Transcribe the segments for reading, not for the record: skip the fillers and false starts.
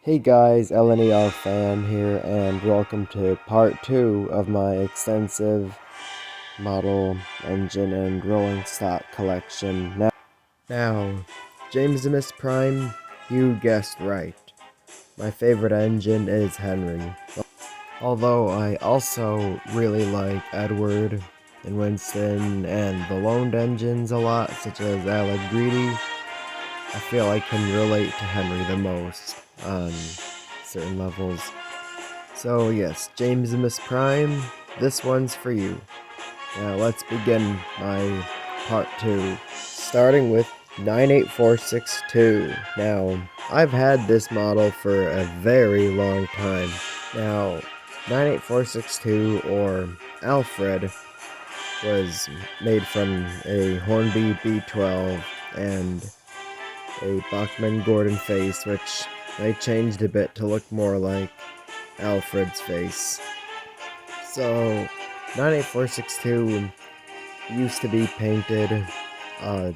Hey guys, LNER fan here, and welcome to part 2 of my extensive model, engine, and rolling stock collection. Now, James M Prime, you guessed right. My favorite engine is Henry. Although I also really like Edward and Winston and the loaned engines a lot, such as Alec Greedy, I feel I can relate to Henry the most on certain levels. So yes, James Miss Prime, this one's for you. Now let's begin my part 2, starting with 98462. Now, I've had this model for a very long time. Now, 98462, or Alfred, was made from a Hornby B12 and a Bachman-Gordon face, which I changed a bit to look more like Alfred's face. So, 98462 used to be painted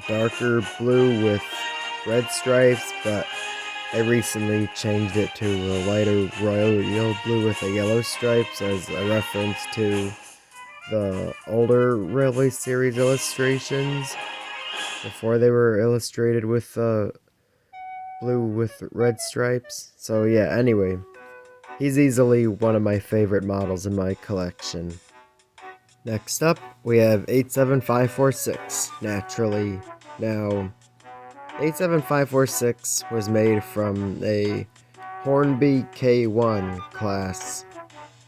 darker blue with red stripes, but I recently changed it to a lighter royal blue with the yellow stripes as a reference to the older Railway Series illustrations before they were illustrated with blue with red stripes. So yeah, anyway, he's easily one of my favorite models in my collection. Next up, we have 87546, naturally. Now, 87546 was made from a Hornby K1 class,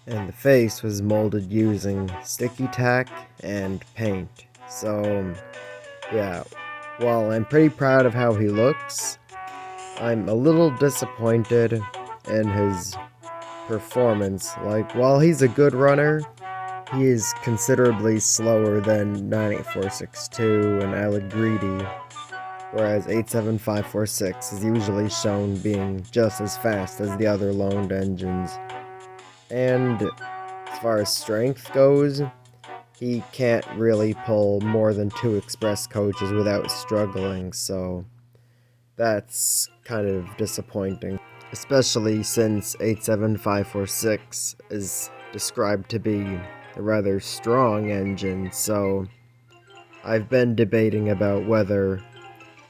and the face was molded using sticky tack and paint. So, yeah, while I'm pretty proud of how he looks, I'm a little disappointed in his performance. Like, while he's a good runner, he is considerably slower than 98462 and Alec Greedy, whereas 87546 is usually shown being just as fast as the other loaned engines. And as far as strength goes, he can't really pull more than 2 express coaches without struggling, so that's kind of disappointing, especially since 87546 is described to be a rather strong engine, so I've been debating about whether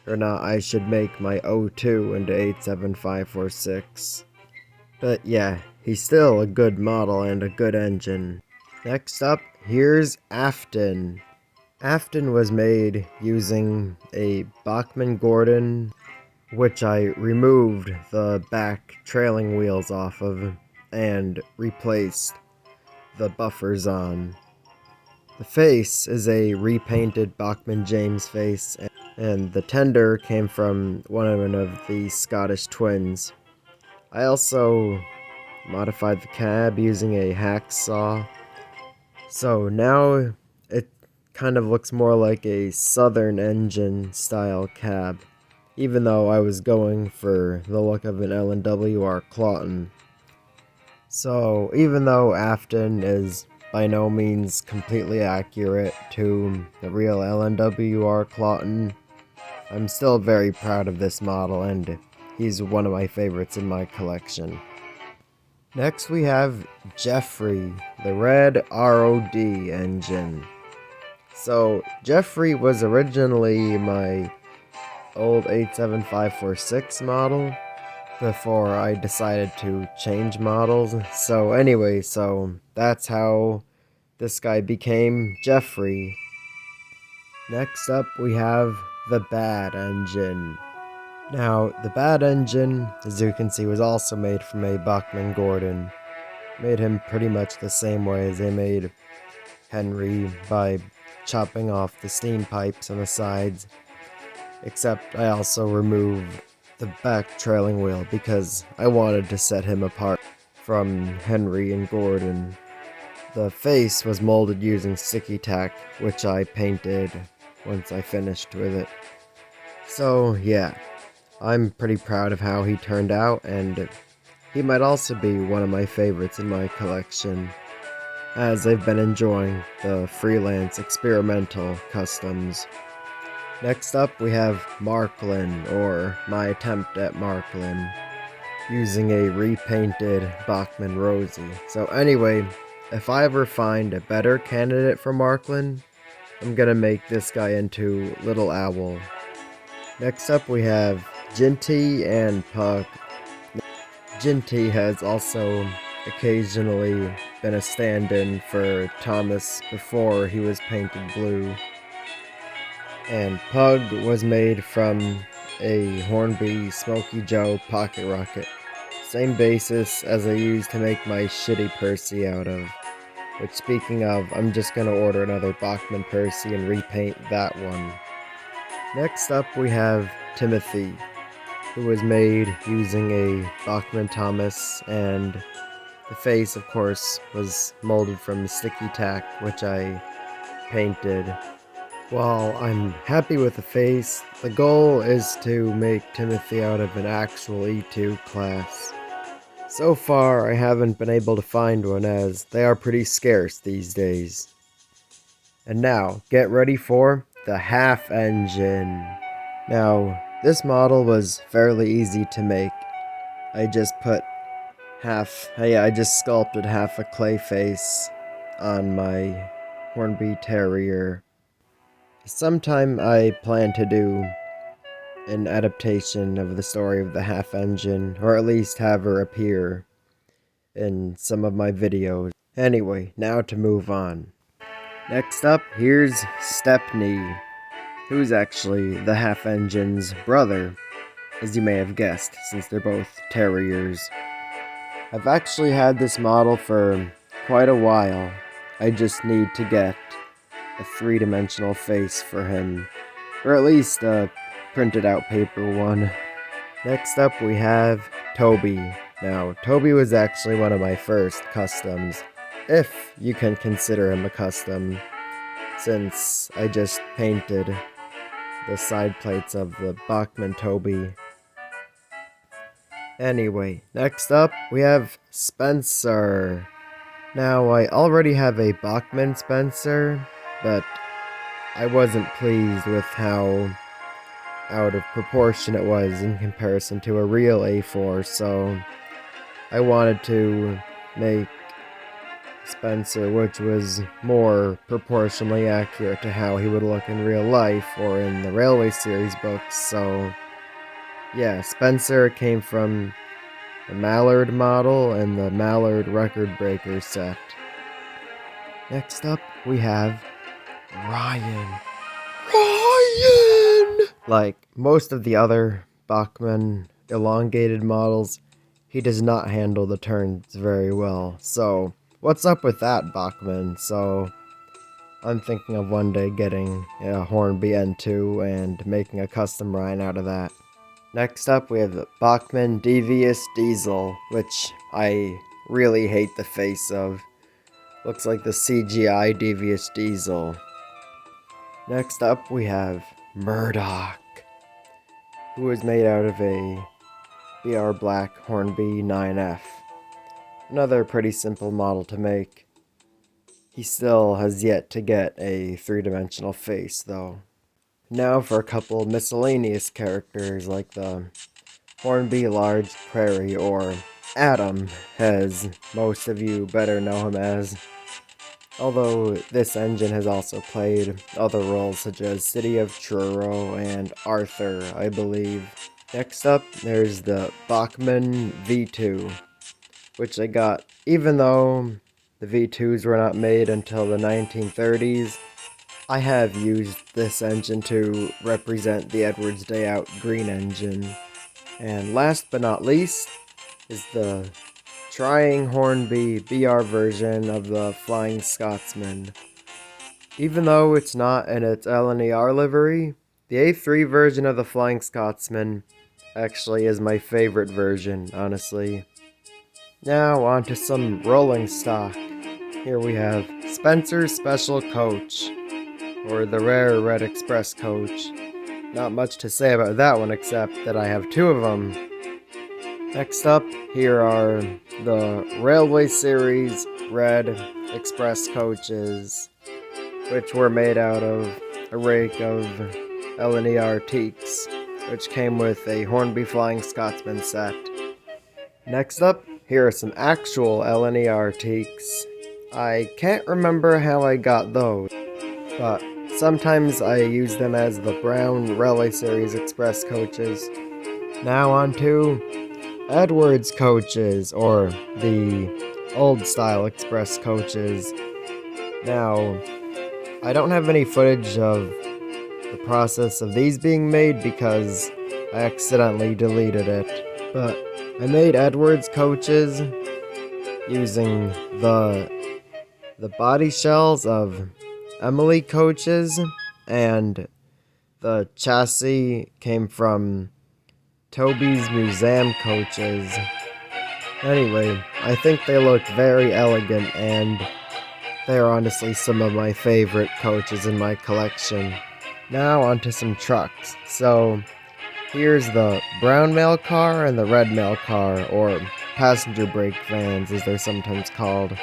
or not I should make my O2 into 87546. But yeah, he's still a good model and a good engine. Next up, here's Afton. Afton was made using a Bachman-Gordon, which I removed the back trailing wheels off of and replaced the buffers on. The face is a repainted Bachman James face, and the tender came from one of the Scottish twins. I also modified the cab using a hacksaw, so now it kind of looks more like a Southern engine style cab, even though I was going for the look of an LNWR Clawton. So, even though Afton is by no means completely accurate to the real LNWR Clawton, I'm still very proud of this model, and he's one of my favorites in my collection. Next we have Jeffrey, the red ROD engine. So, Jeffrey was originally my old 87546 model before I decided to change models. So anyway, that's how this guy became Jeffrey. Next up, we have the Bad Engine. Now, the Bad Engine, as you can see, was also made from a Bachman-Gordon. Made him pretty much the same way as they made Henry by chopping off the steam pipes on the sides, except I also removed the back trailing wheel because I wanted to set him apart from Henry and Gordon. The face was molded using sticky tack, which I painted once I finished with it. So yeah, I'm pretty proud of how he turned out, and he might also be one of my favorites in my collection, as I've been enjoying the freelance experimental customs. Next up, we have Marklin, or my attempt at Marklin. using a repainted Bachman Rosie. So anyway, if I ever find a better candidate for Marklin, I'm gonna make this guy into Little Owl. Next up we have Ginty and Pug. Ginty has also occasionally been a stand-in for Thomas before he was painted blue. And Pug was made from a Hornby Smokey Joe pocket rocket. Same basis as I used to make my shitty Percy out of. Which, speaking of, I'm just gonna order another Bachman Percy and repaint that one. Next up we have Timothy, who was made using a Bachman Thomas, and the face, of course, was molded from sticky tack, which I painted. While I'm happy with the face, the goal is to make Timothy out of an actual E2 class. So far, I haven't been able to find one, as they are pretty scarce these days. And now, get ready for the half engine. Now, this model was fairly easy to make. I just sculpted half a clay face on my Hornby Terrier. Sometime I plan to do an adaptation of the story of the half engine, or at least have her appear in some of my videos. Anyway, now to move on. Next up, here's Stepney, who's actually the half engine's brother, as you may have guessed, since they're both terriers. I've actually had this model for quite a while. I just need to get a three-dimensional face for him, or at least a printed out paper one. Next up we have Toby. Now, Toby was actually one of my first customs, if you can consider him a custom, since I just painted the side plates of the Bachman Toby. Anyway, next up we have Spencer. Now, I already have a Bachman Spencer, but I wasn't pleased with how out of proportion it was in comparison to a real A4, so I wanted to make Spencer which was more proportionally accurate to how he would look in real life or in the Railway Series books. So yeah, Spencer came from the Mallard model and the Mallard Record Breaker set. Next up we have Ryan. Like most of the other Bachman elongated models, he does not handle the turns very well. So, what's up with that, Bachman? So, I'm thinking of one day getting a Hornby N2 and making a custom Ryan out of that. Next up, we have the Bachman Devious Diesel, which I really hate the face of. Looks like the CGI Devious Diesel. Next up, we have Murdoch, who was made out of a BR Black Hornby 9F. Another pretty simple model to make. He still has yet to get a three-dimensional face, though. Now for a couple miscellaneous characters like the Hornby Large Prairie, or Adam, as most of you better know him as. Although this engine has also played other roles such as City of Truro and Arthur, I believe. Next up, there's the Bachman V2, which I got even though the V2s were not made until the 1930s. I have used this engine to represent the Edwards Day Out green engine. And last but not least is the Trying Hornby BR version of the Flying Scotsman. Even though it's not in its LNER livery, the A3 version of the Flying Scotsman actually is my favorite version, honestly. Now on to some rolling stock. Here we have Spencer's Special Coach, or the Rare Red Express Coach. Not much to say about that one except that I have two of them. Next up, here are the Railway Series Red Express Coaches, which were made out of a rake of LNER teaks, which came with a Hornby Flying Scotsman set. Next up, here are some actual LNER teaks. I can't remember how I got those, but sometimes I use them as the Brown Rally Series Express coaches. Now on to Edwards coaches, or the old style Express coaches. Now, I don't have any footage of the process of these being made because I accidentally deleted it, but I made Edwards coaches using the body shells of Emily coaches, and the chassis came from Toby's Museum coaches. Anyway, I think they look very elegant, and they're honestly some of my favorite coaches in my collection. Now onto some trucks. So here's the brown mail car and the red mail car, or passenger brake vans as they're sometimes called.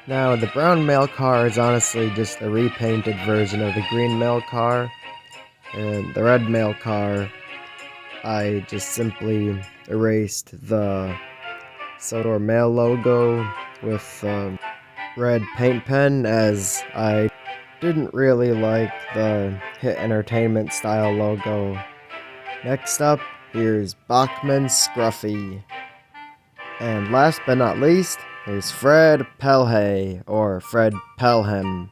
Now the brown mail car is honestly just a repainted version of the green mail car, and the red mail car, I just simply erased the Sodor Mail logo with red paint pen, as I didn't really like the Hit Entertainment style logo. Next up, here's Bachman Scruffy. And last but not least, here's Fred Pelhay, or Fred Pelham,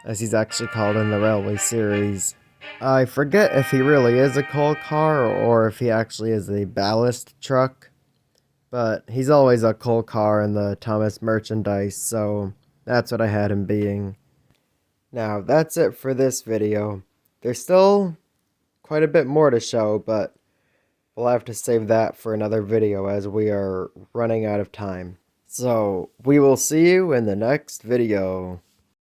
as he's actually called in the Railway series. I forget if he really is a coal car or if he actually is a ballast truck, but he's always a coal car in the Thomas merchandise, so that's what I had him being. Now, that's it for this video. There's still quite a bit more to show, but we'll have to save that for another video as we are running out of time. So, we will see you in the next video.